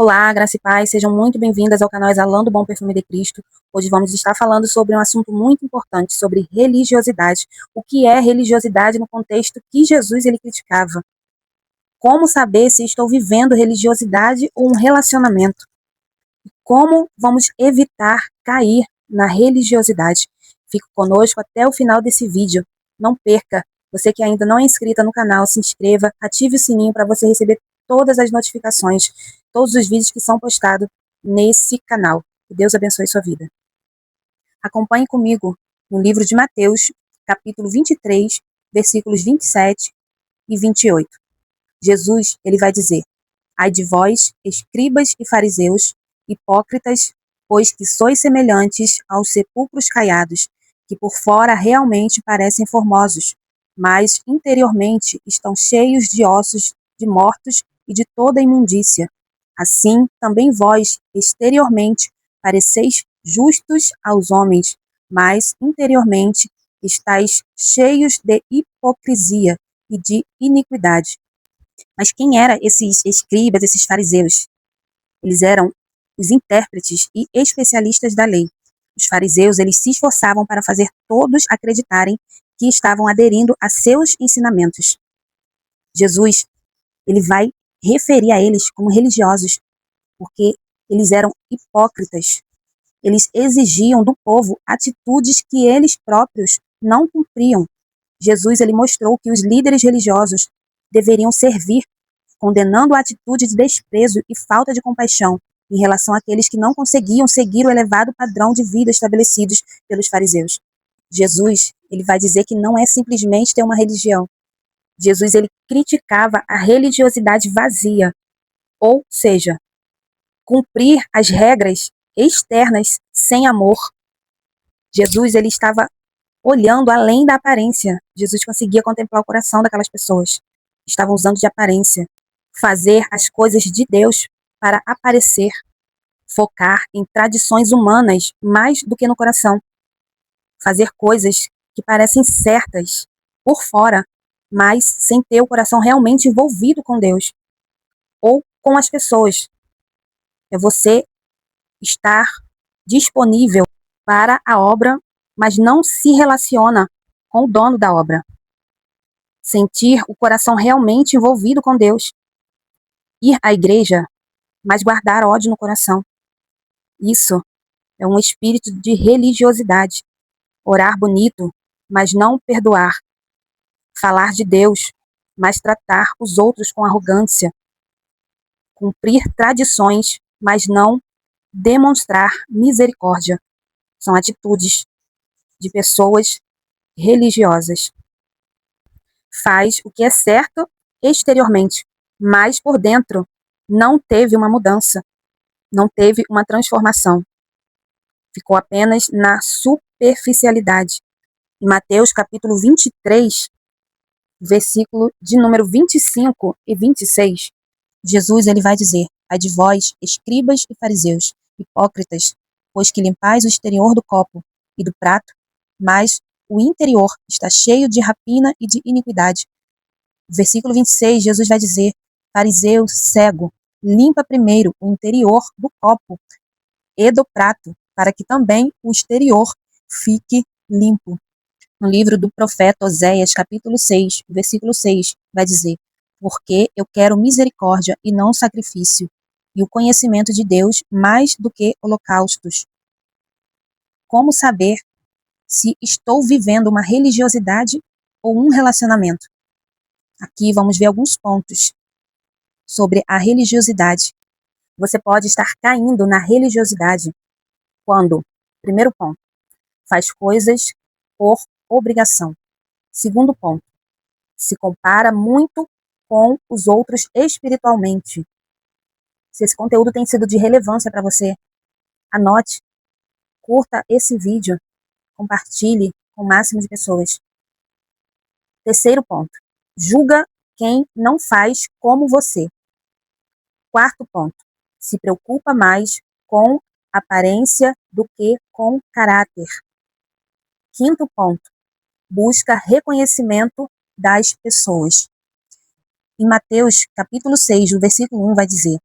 Olá, graça e paz, sejam muito bem-vindas ao canal Exalando o Bom Perfume de Cristo. Hoje vamos estar falando sobre um assunto muito importante, sobre religiosidade. O que é religiosidade no contexto que Jesus ele criticava? Como saber se estou vivendo religiosidade ou um relacionamento? Como vamos evitar cair na religiosidade? Fique conosco até o final desse vídeo. Não perca! Você que ainda não é inscrita no canal, se inscreva, ative o sininho para você receber todas as notificações, todos os vídeos que são postados nesse canal. Que Deus abençoe sua vida. Acompanhe comigo no livro de Mateus, capítulo 23, versículos 27 e 28. Jesus, ele vai dizer: ai de vós, escribas e fariseus, hipócritas, pois que sois semelhantes aos sepulcros caiados, que por fora realmente parecem formosos, mas interiormente estão cheios de ossos de mortos e de toda imundícia. Assim, também vós, exteriormente, pareceis justos aos homens, mas interiormente estáis cheios de hipocrisia e de iniquidade. Mas quem eram esses escribas, esses fariseus? Eles eram os intérpretes e especialistas da lei. Os fariseus, eles se esforçavam para fazer todos acreditarem que estavam aderindo a seus ensinamentos. Jesus, ele vai referir a eles como religiosos, porque eles eram hipócritas. Eles exigiam do povo atitudes que eles próprios não cumpriam. Jesus, ele mostrou que os líderes religiosos deveriam servir, condenando a atitude de desprezo e falta de compaixão em relação àqueles que não conseguiam seguir o elevado padrão de vida estabelecidos pelos fariseus. Jesus, ele vai dizer que não é simplesmente ter uma religião. Jesus, ele criticava a religiosidade vazia, ou seja, cumprir as regras externas sem amor. Jesus, ele estava olhando além da aparência. Jesus conseguia contemplar o coração daquelas pessoas. Estavam usando de aparência. Fazer as coisas de Deus para aparecer. Focar em tradições humanas mais do que no coração. Fazer coisas que parecem certas por fora, mas sem ter o coração realmente envolvido com Deus ou com as pessoas. É você estar disponível para a obra, mas não se relaciona com o dono da obra. Sentir o coração realmente envolvido com Deus. Ir à igreja, mas guardar ódio no coração. Isso é um espírito de religiosidade. Orar bonito, mas não perdoar. Falar de Deus, mas tratar os outros com arrogância. Cumprir tradições, mas não demonstrar misericórdia. São atitudes de pessoas religiosas. Faz o que é certo exteriormente, mas por dentro não teve uma mudança, não teve uma transformação. Ficou apenas na superficialidade. Em Mateus capítulo 23, versículo de número 25 e 26, Jesus ele vai dizer: ai de vós, escribas e fariseus, hipócritas, pois que limpais o exterior do copo e do prato, mas o interior está cheio de rapina e de iniquidade. Versículo 26, Jesus vai dizer: fariseu cego, limpa primeiro o interior do copo e do prato, para que também o exterior fique limpo. No livro do profeta Oséias, capítulo 6, versículo 6, vai dizer: porque eu quero misericórdia e não sacrifício, e o conhecimento de Deus mais do que holocaustos. Como saber se estou vivendo uma religiosidade ou um relacionamento? Aqui vamos ver alguns pontos sobre a religiosidade. Você pode estar caindo na religiosidade quando, primeiro ponto, faz coisas por obrigação. Segundo ponto, se compara muito com os outros espiritualmente. Se esse conteúdo tem sido de relevância para você, anote, curta esse vídeo, compartilhe com o máximo de pessoas. Terceiro ponto, julga quem não faz como você. Quarto ponto, se preocupa mais com aparência do que com caráter. Quinto ponto, busca reconhecimento das pessoas. Em Mateus, capítulo 6, no versículo 1, vai dizer: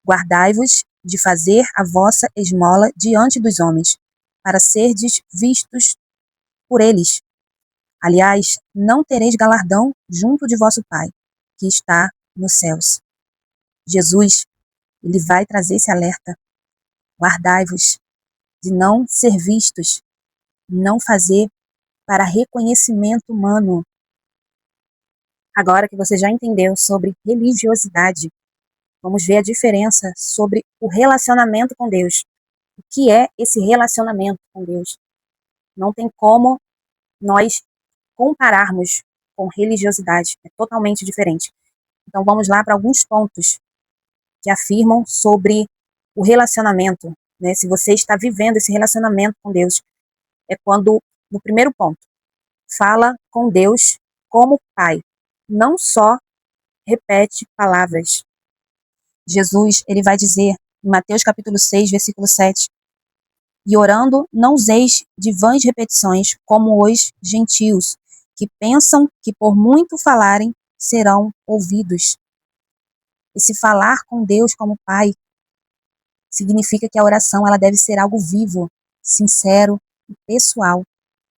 Guardai-vos de fazer a vossa esmola diante dos homens, para serdes vistos por eles. Aliás, não tereis galardão junto de vosso Pai, que está nos céus. Jesus, ele vai trazer esse alerta. Guardai-vos de não ser vistos, não fazer para reconhecimento humano. Agora que você já entendeu sobre religiosidade, vamos ver a diferença sobre o relacionamento com Deus. O que é esse relacionamento com Deus? Não tem como nós compararmos com religiosidade. É totalmente diferente. Então vamos lá para alguns pontos que afirmam sobre o relacionamento, né? Se você está vivendo esse relacionamento com Deus, é quando, no primeiro ponto, fala com Deus como Pai, não só repete palavras. Jesus, ele vai dizer em Mateus capítulo 6, versículo 7, e orando, não useis de vãs repetições, como os gentios, que pensam que por muito falarem, serão ouvidos. Esse falar com Deus como Pai significa que a oração ela deve ser algo vivo, sincero e pessoal.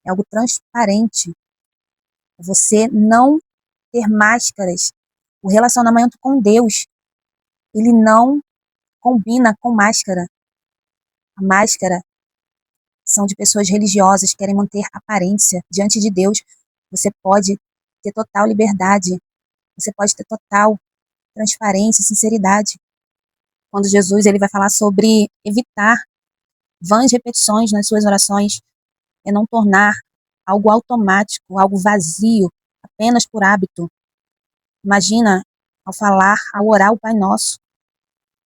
É algo transparente. Você não ter máscaras. O relacionamento com Deus, ele não combina com máscara. A máscara são de pessoas religiosas que querem manter aparência. Diante de Deus, você pode ter total liberdade. Você pode ter total transparência, sinceridade. Quando Jesus ele vai falar sobre evitar vãs repetições nas suas orações, é não tornar algo automático, algo vazio, apenas por hábito. Imagina, ao falar, ao orar o Pai Nosso,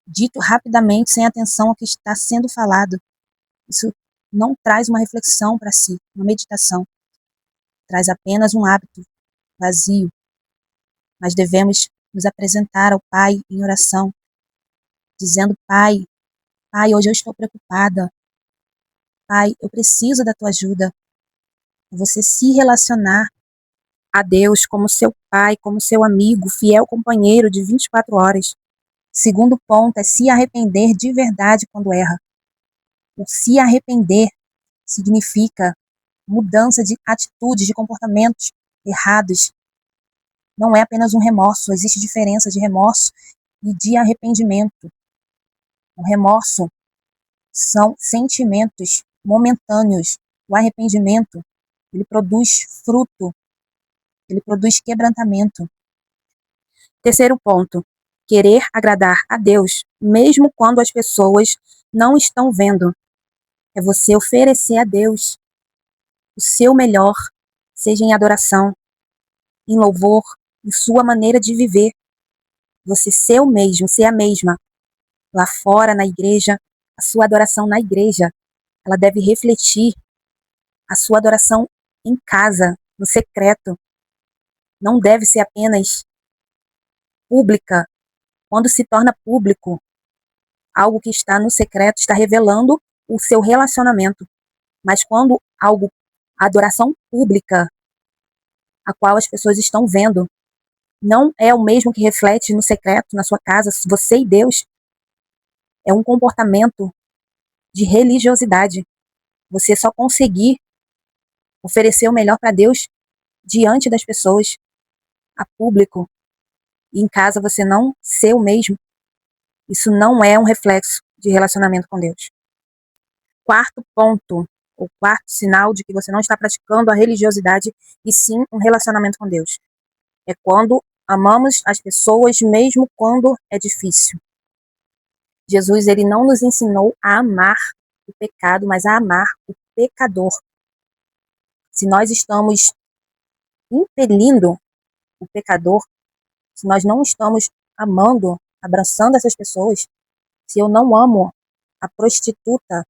dito rapidamente, sem atenção ao que está sendo falado. Isso não traz uma reflexão para si, uma meditação. Traz apenas um hábito vazio. Mas devemos nos apresentar ao Pai em oração, dizendo: Pai, hoje eu estou preocupada. Pai, eu preciso da tua ajuda. Você se relacionar a Deus como seu Pai, como seu amigo, fiel companheiro de 24 horas. Segundo ponto é se arrepender de verdade quando erra. O se arrepender significa mudança de atitudes, de comportamentos errados. Não é apenas um remorso, existe diferença de remorso e de arrependimento. O remorso são sentimentos momentâneos. O arrependimento, ele produz fruto, ele produz quebrantamento. Terceiro ponto, querer agradar a Deus, mesmo quando as pessoas não estão vendo. É você oferecer a Deus o seu melhor, seja em adoração, em louvor, em sua maneira de viver. Você ser o mesmo, ser a mesma. Lá fora, na igreja, a sua adoração na igreja, ela deve refletir a sua adoração em casa, no secreto. Não deve ser apenas pública. Quando se torna público, algo que está no secreto está revelando o seu relacionamento. Mas quando algo, a adoração pública, a qual as pessoas estão vendo, não é o mesmo que reflete no secreto, na sua casa, você e Deus, é um comportamento de religiosidade. Você só conseguir oferecer o melhor para Deus diante das pessoas, a público, e em casa você não ser o mesmo. Isso não é um reflexo de relacionamento com Deus. Quarto ponto, o quarto sinal de que você não está praticando a religiosidade e sim um relacionamento com Deus. É quando amamos as pessoas mesmo quando é difícil. Jesus, ele não nos ensinou a amar o pecado, mas a amar o pecador. Se nós estamos impelindo o pecador, se nós não estamos amando, abraçando essas pessoas, se eu não amo a prostituta,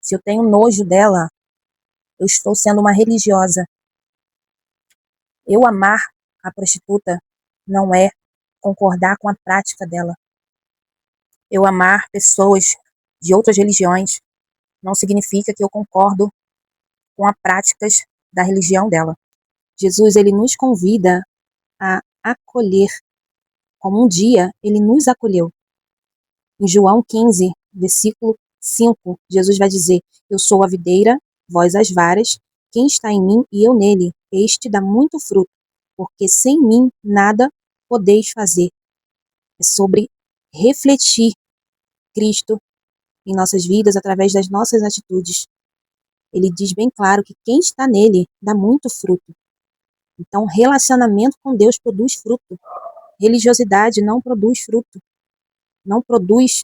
se eu tenho nojo dela, eu estou sendo uma religiosa. Eu amar a prostituta não é concordar com a prática dela. Eu amar pessoas de outras religiões não significa que eu concordo com as práticas da religião dela. Jesus, ele nos convida a acolher, como um dia ele nos acolheu. Em João 15, versículo 5, Jesus vai dizer: Eu sou a videira, vós as varas, quem está em mim e eu nele, este dá muito fruto, porque sem mim nada podeis fazer. É sobre refletir Cristo em nossas vidas através das nossas atitudes. Ele diz bem claro que quem está nele dá muito fruto. Então, relacionamento com Deus produz fruto. Religiosidade não produz fruto. Não produz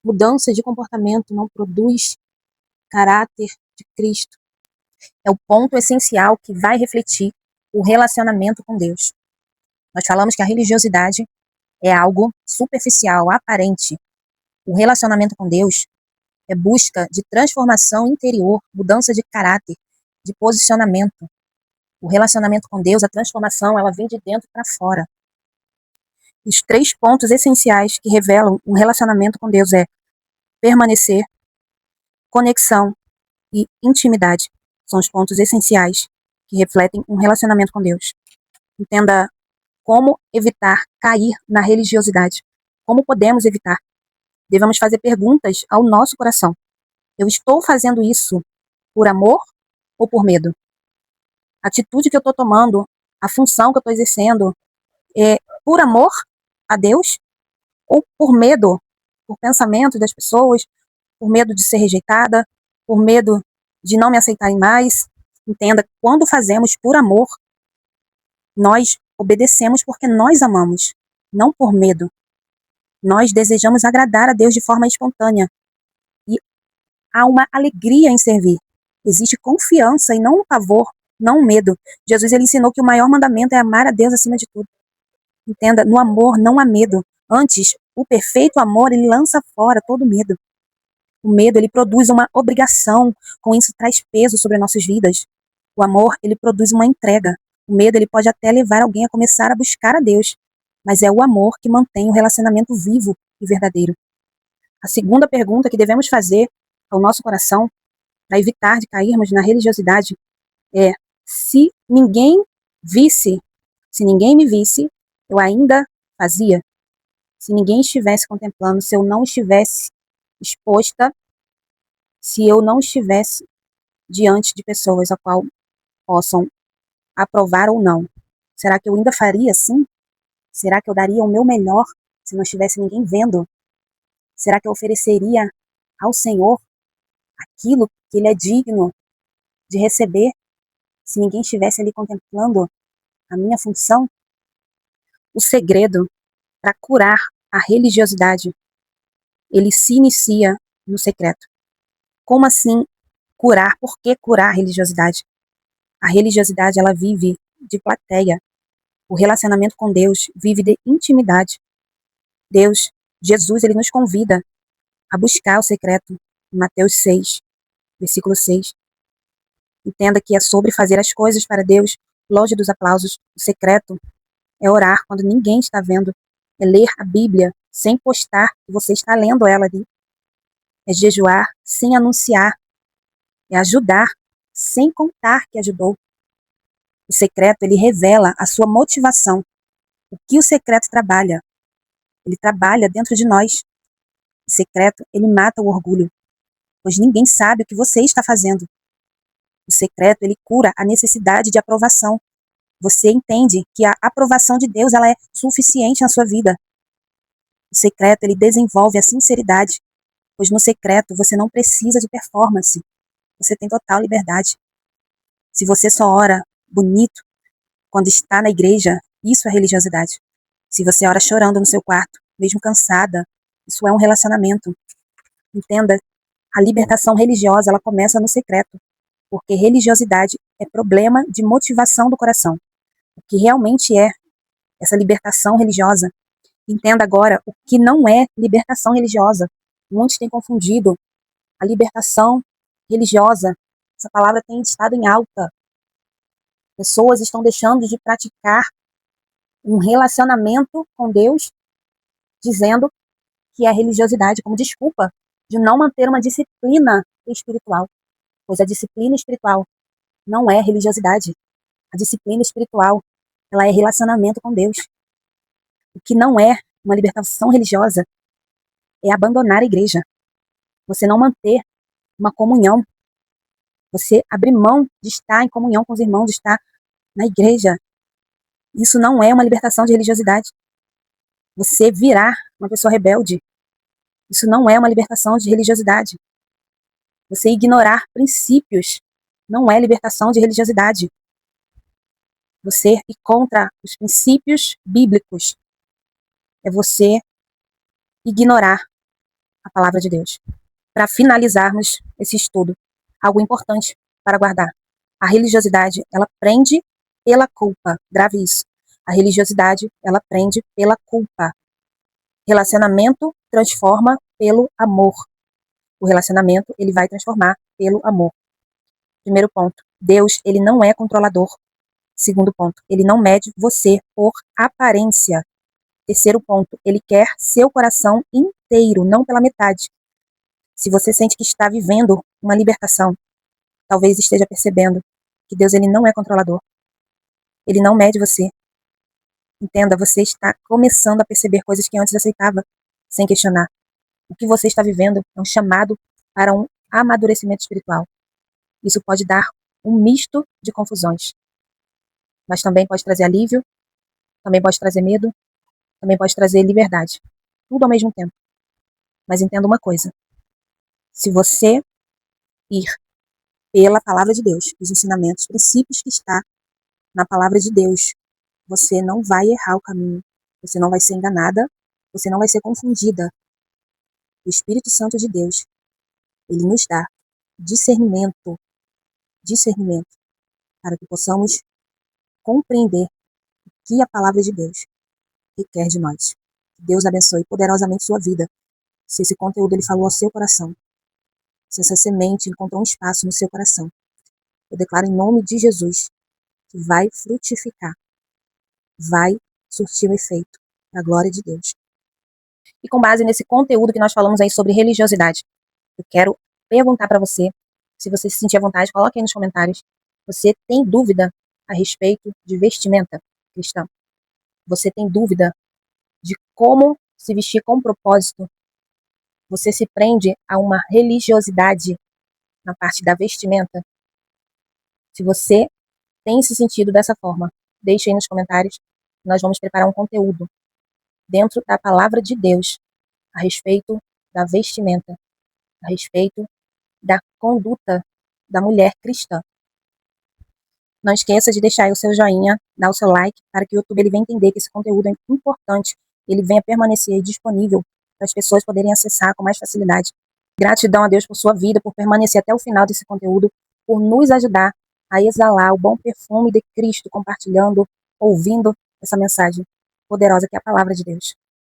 mudança de comportamento, não produz caráter de Cristo. É o ponto essencial que vai refletir o relacionamento com Deus. Nós falamos que a religiosidade é algo superficial, aparente. O relacionamento com Deus é busca de transformação interior, mudança de caráter, de posicionamento. O relacionamento com Deus, a transformação, ela vem de dentro para fora. Os 3 pontos essenciais que revelam um relacionamento com Deus é permanecer, conexão e intimidade. São os pontos essenciais que refletem um relacionamento com Deus. Entenda como evitar cair na religiosidade. Como podemos evitar? Devemos fazer perguntas ao nosso coração. Eu estou fazendo isso por amor ou por medo? A atitude que eu estou tomando, a função que eu estou exercendo, é por amor a Deus ou por medo, por pensamento das pessoas, por medo de ser rejeitada, por medo de não me aceitarem mais? Entenda, quando fazemos por amor, nós obedecemos porque nós amamos, não por medo. Nós desejamos agradar a Deus de forma espontânea. E há uma alegria em servir. Existe confiança e não um pavor, não um medo. Jesus ele ensinou que o maior mandamento é amar a Deus acima de tudo. Entenda, no amor não há medo. Antes, o perfeito amor, ele lança fora todo medo. O medo, ele produz uma obrigação, com isso traz peso sobre nossas vidas. O amor, ele produz uma entrega. O medo, ele pode até levar alguém a começar a buscar a Deus, mas é o amor que mantém o relacionamento vivo e verdadeiro. A segunda pergunta que devemos fazer ao nosso coração, para evitar de cairmos na religiosidade, é: se ninguém visse, se ninguém me visse, eu ainda fazia? Se ninguém estivesse contemplando, se eu não estivesse exposta, se eu não estivesse diante de pessoas a qual possam aprovar ou não, será que eu ainda faria assim? Será que eu daria o meu melhor se não estivesse ninguém vendo? Será que eu ofereceria ao Senhor aquilo que Ele é digno de receber se ninguém estivesse ali contemplando a minha função? O segredo para curar a religiosidade, ele se inicia no secreto. Como assim curar? Por que curar a religiosidade? A religiosidade, ela vive de plateia. O relacionamento com Deus vive de intimidade. Deus, Jesus, ele nos convida a buscar o secreto. Em Mateus 6, versículo 6. Entenda que é sobre fazer as coisas para Deus, longe dos aplausos. O secreto é orar quando ninguém está vendo. É ler a Bíblia sem postar que você está lendo ela ali. É jejuar sem anunciar. É ajudar sem contar que ajudou. O secreto, ele revela a sua motivação. O que o secreto trabalha? Ele trabalha dentro de nós. O secreto, ele mata o orgulho, pois ninguém sabe o que você está fazendo. O secreto, ele cura a necessidade de aprovação. Você entende que a aprovação de Deus, ela é suficiente na sua vida. O secreto, ele desenvolve a sinceridade, pois no secreto você não precisa de performance. Você tem total liberdade. Se você só ora bonito quando está na igreja, isso é religiosidade. Se você ora chorando no seu quarto, mesmo cansada, isso é um relacionamento. Entenda, a libertação religiosa, ela começa no secreto, porque religiosidade é problema de motivação do coração. O que realmente é essa libertação religiosa? Entenda agora o que não é libertação religiosa. Muitos têm confundido a libertação religiosa. Essa palavra tem estado em alta. Pessoas estão deixando de praticar um relacionamento com Deus, dizendo que é religiosidade como desculpa de não manter uma disciplina espiritual. Pois a disciplina espiritual não é religiosidade. A disciplina espiritual, ela é relacionamento com Deus. O que não é uma libertação religiosa é abandonar a igreja. Você não manter uma comunhão. Você abrir mão de estar em comunhão com os irmãos, de estar na igreja. Isso não é uma libertação de religiosidade. Você virar uma pessoa rebelde. Isso não é uma libertação de religiosidade. Você ignorar princípios não é libertação de religiosidade. Você ir contra os princípios bíblicos é você ignorar a palavra de Deus. Para finalizarmos esse estudo, algo importante para guardar. A religiosidade, ela prende pela culpa. Grave isso. A religiosidade, ela prende pela culpa. Relacionamento transforma pelo amor. O relacionamento, ele vai transformar pelo amor. Primeiro ponto, Deus, ele não é controlador. Segundo ponto, ele não mede você por aparência. Terceiro ponto, ele quer seu coração inteiro, não pela metade. Se você sente que está vivendo uma libertação, talvez esteja percebendo que Deus, ele não é controlador. Ele não mede você. Entenda, você está começando a perceber coisas que antes aceitava, sem questionar. O que você está vivendo é um chamado para um amadurecimento espiritual. Isso pode dar um misto de confusões. Mas também pode trazer alívio, também pode trazer medo, também pode trazer liberdade. Tudo ao mesmo tempo. Mas entenda uma coisa. Se você ir pela palavra de Deus, os ensinamentos, princípios que está na palavra de Deus, você não vai errar o caminho. Você não vai ser enganada, você não vai ser confundida. O Espírito Santo de Deus, ele nos dá discernimento, para que possamos compreender o que a palavra de Deus requer de nós. Que Deus abençoe poderosamente sua vida. Se esse conteúdo ele falou ao seu coração, se essa semente encontrou um espaço no seu coração, eu declaro em nome de Jesus que vai frutificar, vai surtir o efeito para a glória de Deus. E com base nesse conteúdo que nós falamos aí sobre religiosidade, eu quero perguntar para você, se você se sentir à vontade, coloque aí nos comentários, você tem dúvida a respeito de vestimenta cristã? Você tem dúvida de como se vestir com propósito? Você se prende a uma religiosidade na parte da vestimenta? Se você tem se sentido dessa forma, deixe aí nos comentários. Nós vamos preparar um conteúdo dentro da palavra de Deus a respeito da vestimenta, a respeito da conduta da mulher cristã. Não esqueça de deixar aí o seu joinha, dar o seu like, para que o YouTube ele venha entender que esse conteúdo é importante, ele venha permanecer disponível para as pessoas poderem acessar com mais facilidade. Gratidão a Deus por sua vida, por permanecer até o final desse conteúdo, por nos ajudar a exalar o bom perfume de Cristo, compartilhando, ouvindo essa mensagem poderosa que é a palavra de Deus.